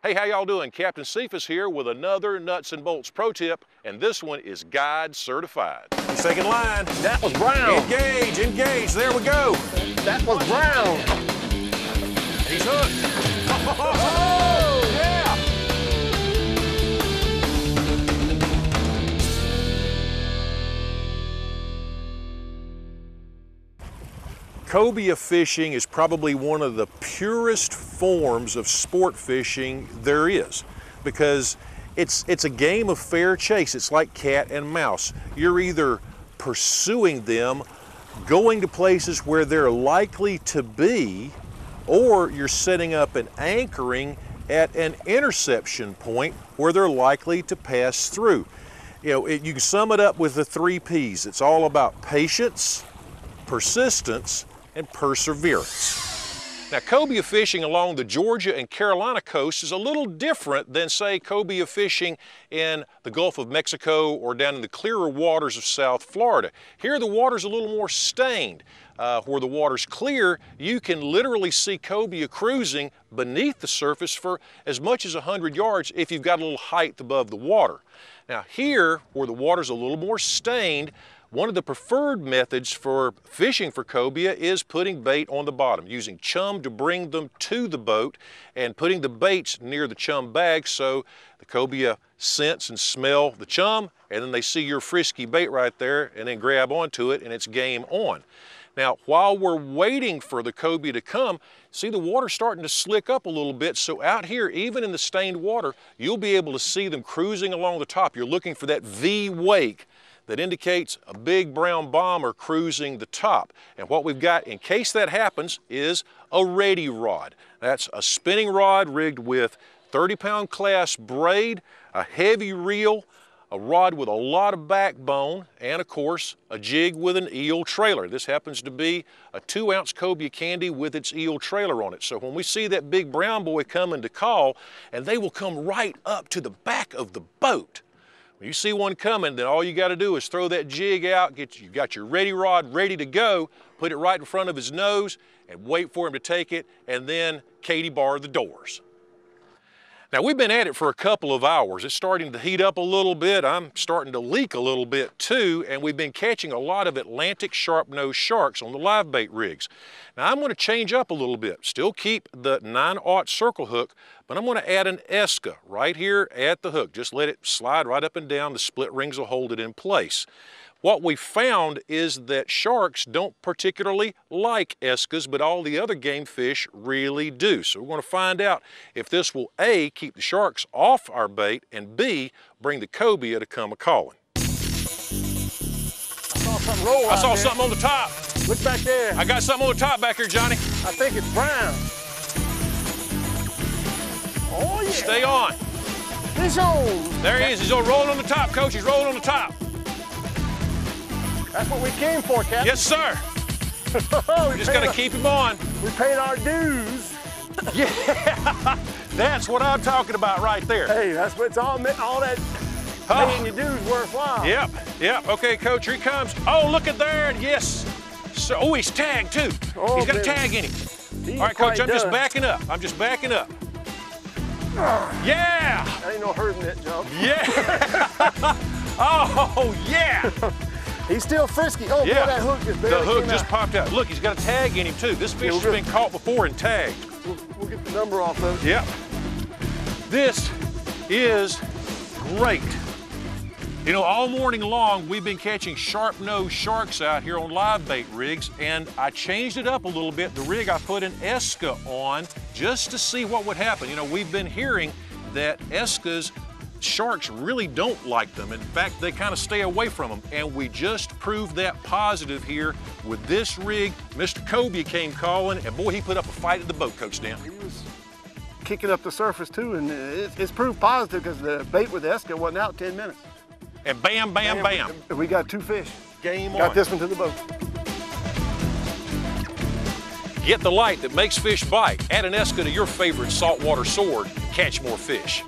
Hey, how y'all doing? Captain Cephas here with another Nuts and Bolts pro tip, and this one is guide certified. Second line. That was brown. Engage, engage. There we go. That was brown. He's hooked. Oh, yeah! Cobia fishing is probably one of the purest forms of sport fishing there is, because it's a game of fair chase. It's like cat and mouse. You're either pursuing them, going to places where they're likely to be, or you're setting up and anchoring at an interception point where they're likely to pass through. You know, you can sum it up with the 3 P's. It's all about patience, persistence, and perseverance. Now, cobia fishing along the Georgia and Carolina coast is a little different than, say, cobia fishing in the Gulf of Mexico or down in the clearer waters of South Florida. Here, the water's a little more stained. Where the water's clear, you can literally see cobia cruising beneath the surface for as much as 100 yards if you've got a little height above the water. Now, here, where the water's a little more stained, one of the preferred methods for fishing for cobia is putting bait on the bottom, using chum to bring them to the boat and putting the baits near the chum bag so the cobia sense and smell the chum, and then they see your frisky bait right there and then grab onto it and it's game on. Now, while we're waiting for the cobia to come, see the water starting to slick up a little bit, so out here, even in the stained water, you'll be able to see them cruising along the top. You're looking for that V wake that indicates a big brown bomber cruising the top. And what we've got, in case that happens, is a ready rod. That's a spinning rod rigged with 30-pound class braid, a heavy reel, a rod with a lot of backbone, and of course, a jig with an eel trailer. This happens to be a 2-ounce cobia candy with its eel trailer on it. So when we see that big brown boy coming to call, and they will come right up to the back of the boat. When you see one coming, then all you got to do is throw that jig out, you got your ready rod ready to go, put it right in front of his nose, and wait for him to take it, and then Katie bar the doors. Now, we've been at it for a couple of hours. It's starting to heat up a little bit. I'm starting to leak a little bit too, and we've been catching a lot of Atlantic Sharpnose sharks on the live bait rigs. Now, I'm going to change up a little bit. Still keep the 9/0 circle hook, but I'm going to add an Esca right here at the hook. Just let it slide right up and down. The split rings will hold it in place. What we found is that sharks don't particularly like Escas, but all the other game fish really do. So we're going to find out if this will A, keep the sharks off our bait, and B, bring the cobia to come a-calling. I saw something roll I saw out there. something on the top. Look back there. I got something on the top back here, Johnny. I think it's brown. Oh, yeah. Stay on. He's on. There he is. He's rolling on the top, Coach. He's rolling on the top. That's what we came for, Captain. Yes, sir. We just got to keep him on. We paid our dues. Yeah, that's what I'm talking about right there. Hey, that's what it's all that paying your dues worthwhile. Yep, yep. Okay, Coach, here he comes. Oh, look at there. Yes. So, oh, he's tagged too. Oh, he's got a baby. tag in him. He's All right, Coach, quite I'm just done. backing up. I'm just backing up. Yeah. That ain't no hurting that jump. Yeah. Oh, yeah. He's still frisky. Oh, Yeah. boy, that hook just The barely hook came just out. popped out. Look, he's got a tag in him too. This fish has we're been caught before and tagged. We'll get the number off of it. Yep. This is great. You know, all morning long, we've been catching sharp-nosed sharks out here on live bait rigs, and I changed it up a little bit. The rig, I put an Esca on just to see what would happen. You know, we've been hearing that Escas, sharks really don't like them. In fact, they kind of stay away from them, and we just proved that positive here with this rig. Mr. Cobia came calling, and boy, he put up a fight at the boat, Coach Dan. He was kicking up the surface too, and it's proof positive because the bait with the Esca wasn't out 10 minutes. And bam, bam, bam. We got 2 fish. Game on. Got this one to the boat. Get the light that makes fish bite. Add an Esca to your favorite saltwater sword. Catch more fish.